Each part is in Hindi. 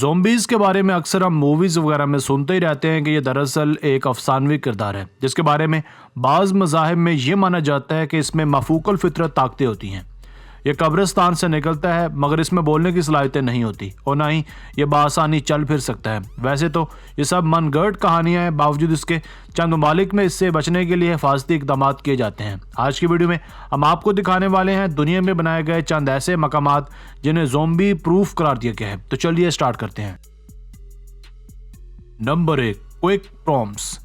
ज़ॉम्बीज़ के बारे में अक्सर हम मूवीज़ वगैरह में सुनते ही रहते हैं कि ये दरअसल एक अफसानवी किरदार है जिसके बारे में बाज़ मज़ाहिब में ये माना जाता है कि इसमें मफूकल फितरत ताकतें होती हैं। ये कब्रिस्तान से निकलता है मगर इसमें बोलने की सलाहियतें नहीं होती और ना ही ये बासानी चल फिर सकता है। वैसे तो ये सब मनगढ़ंत कहानियाँ हैं, बावजूद इसके चंद ममालिक में इससे बचने के लिए हिफाजती इकदाम किए जाते हैं। आज की वीडियो में हम आपको दिखाने वाले हैं दुनिया में बनाए गए चंद ऐसे मकामात जिन्हें ज़ॉम्बी प्रूफ करार दिया गया है। तो चलिए स्टार्ट करते हैं। Number 1, quick proms.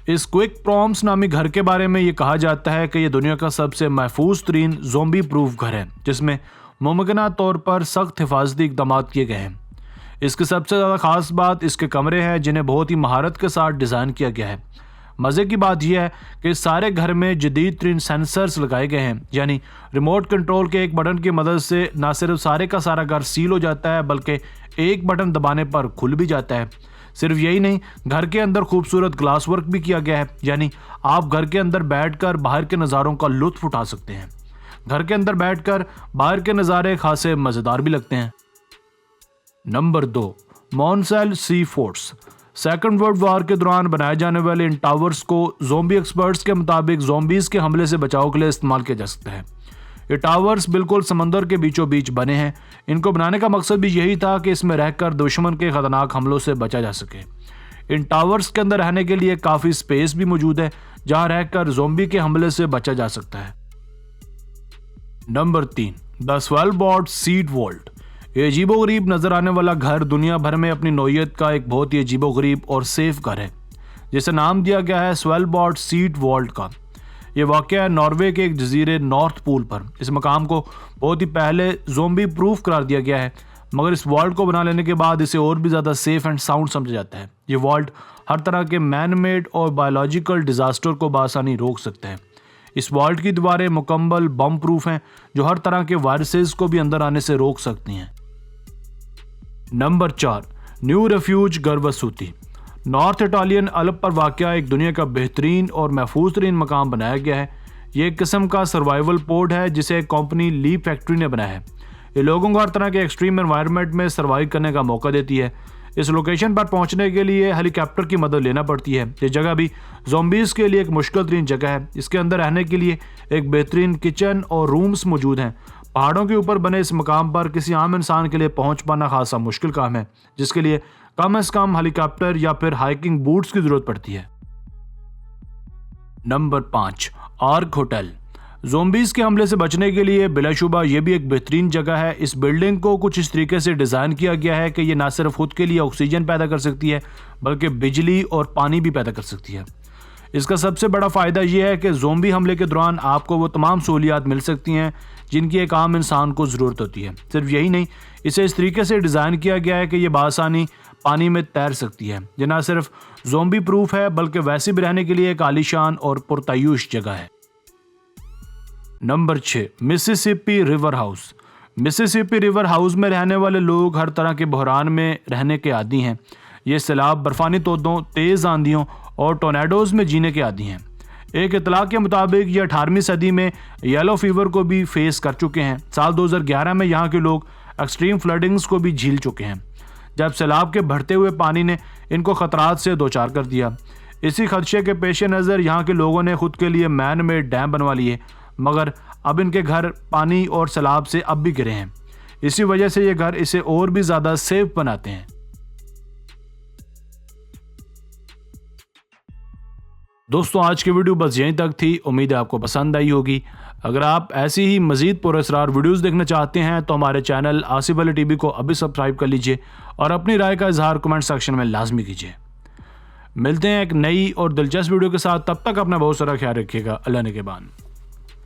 इस क्विक प्रॉम्स नामी घर के बारे में ये कहा जाता है कि यह दुनिया का सबसे महफूज तरीन ज़ॉम्बी प्रूफ घर है जिसमें मुमकिना तौर पर सख्त हिफाजती इकदाम किए गए हैं। इसकी सबसे ज़्यादा ख़ास बात इसके कमरे हैं जिन्हें बहुत ही महारत के साथ डिज़ाइन किया गया है। मज़े की बात यह है कि सारे घर में जदीद तरीन सेंसर्स लगाए गए हैं, यानी रिमोट कंट्रोल के एक बटन की मदद से न सिर्फ सारे का सारा घर सील हो जाता है बल्कि एक बटन दबाने पर खुल भी जाता है। सिर्फ यही नहीं, घर के अंदर खूबसूरत ग्लास वर्क भी किया गया है, यानी आप घर के अंदर बैठकर बाहर के नज़ारों का लुत्फ उठा सकते हैं। घर के अंदर बैठकर बाहर के नज़ारे खासे मज़ेदार भी लगते हैं। नंबर 2, मॉन्सेल सी फोर्ट्स। सेकंड वर्ल्ड वॉर के दौरान बनाए जाने वाले इन टावर्स को ज़ॉम्बी एक्सपर्ट्स के मुताबिक ज़ॉम्बीज़ के हमले से बचाव के लिए इस्तेमाल किया जा सकता है। ये टावर्स बिल्कुल समंदर के बीचों बीच बने हैं। इनको बनाने का मकसद भी यही था कि इसमें रहकर दुश्मन के खतरनाक हमलों से बचा जा सके। इन टावर्स के अंदर रहने के लिए काफ़ी स्पेस भी मौजूद है जहां रहकर ज़ॉम्बी के हमले से बचा जा सकता है। Number 3, the Svalbard seed vault. ये अजीबोगरीब नज़र आने वाला घर दुनिया भर में अपनी नौइयत का एक बहुत ही अजीबोगरीब और सेफ घर है जिसे नाम दिया गया है स्वेलबॉर्ड सीड वॉल्ट का। ये वाक़या है नॉर्वे के एक जजीरे नॉर्थ पूल पर। इस मकाम को बहुत ही पहले ज़ॉम्बी प्रूफ करार दिया गया है मगर इस वॉल्ट को बना लेने के बाद इसे और भी ज़्यादा सेफ एंड साउंड समझा जाता है। ये वॉल्ट हर तरह के मैन मेड और बायोलॉजिकल डिज़ास्टर को बआसानी रोक सकता है। इस वॉल्ट की दीवारें मुकम्मल बम प्रूफ हैं जो हर तरह के वायरसेस को भी अंदर आने से रोक सकती हैं। नंबर 4, न्यू रेफ्यूज गर्वसूती। नॉर्थ इटालियन अलब पर वाक़या एक दुनिया का बेहतरीन और महफूज तरीन मकाम बनाया गया है। ये एक किस्म का सर्वाइवल पोर्ट है जिसे कंपनी लीप फैक्ट्री ने बनाया है। ये लोगों को हर तरह के एक्सट्रीम एनवायरनमेंट में सर्वाइव करने का मौका देती है। इस लोकेशन पर पहुंचने के लिए हेलीकॉप्टर की मदद लेना पड़ती है। ये जगह भी ज़ॉम्बीज़ के लिए एक मुश्किल तरीन जगह है। इसके अंदर रहने के लिए एक बेहतरीन किचन और रूम्स मौजूद हैं। पहाड़ों के ऊपर बने इस मकाम पर किसी आम इंसान के लिए पहुंच पाना खासा मुश्किल काम है जिसके लिए कम से कम हेलीकॉप्टर या फिर हाइकिंग बूट्स की जरूरत पड़ती है। Number 5, arc hotel. ज़ॉम्बीज़ के हमले से बचने के लिए बिलाशुबा ये भी एक बेहतरीन जगह है। इस बिल्डिंग को कुछ इस तरीके से डिज़ाइन किया गया है कि ये ना सिर्फ खुद के लिए ऑक्सीजन पैदा कर सकती है बल्कि बिजली और पानी भी पैदा कर सकती है। इसका सबसे बड़ा फ़ायदा यह है कि ज़ॉम्बी हमले के दौरान आपको वो तमाम सहूलियात मिल सकती हैं जिनकी एक आम इंसान को ज़रूरत होती है। सिर्फ यही नहीं, इसे इस तरीके से डिज़ाइन किया गया है कि ये बआसानी पानी में तैर सकती है। ये ना सिर्फ ज़ॉम्बी प्रूफ है बल्कि वैसे भी रहने के लिए एक आलीशान और पुरतायूश जगह है। Number 6, Mississippi river house. Mississippi river house में रहने वाले लोग हर तरह के बहरान में रहने के आदी हैं। ये सैलाब, बर्फानी तोदों, तेज़ आंधियों और टोर्नाडोज़ में जीने के आदी हैं। एक इतला के मुताबिक ये 18वीं सदी में येलो फीवर को भी फेस कर चुके हैं। साल 2011 में यहाँ के लोग एक्सट्रीम फ्लडिंग्स को भी झील चुके हैं जब सैलाब के बढ़ते हुए पानी ने इनको खतरात से दो चार कर दिया। इसी खदशे के पेश नज़र यहाँ के लोगों ने खुद के लिए मैन मेड डैम बनवा लिए मगर अब इनके घर पानी और सैलाब से अब भी घिरे हैं। इसी वजह से ये घर इसे और भी ज़्यादा सेफ बनाते हैं। दोस्तों, आज की वीडियो बस यहीं तक थी। उम्मीद है आपको पसंद आई होगी। अगर आप ऐसी ही मज़ीद पुरअसरार वीडियोस देखना चाहते हैं तो हमारे चैनल आसिफ अली टीवी को अभी सब्सक्राइब कर लीजिए और अपनी राय का इजहार कमेंट सेक्शन में लाजमी कीजिए। मिलते हैं एक नई और दिलचस्प वीडियो के साथ। तब तक अपना बहुत सारा ख्याल रखिएगा। अल्लाह ने के बान।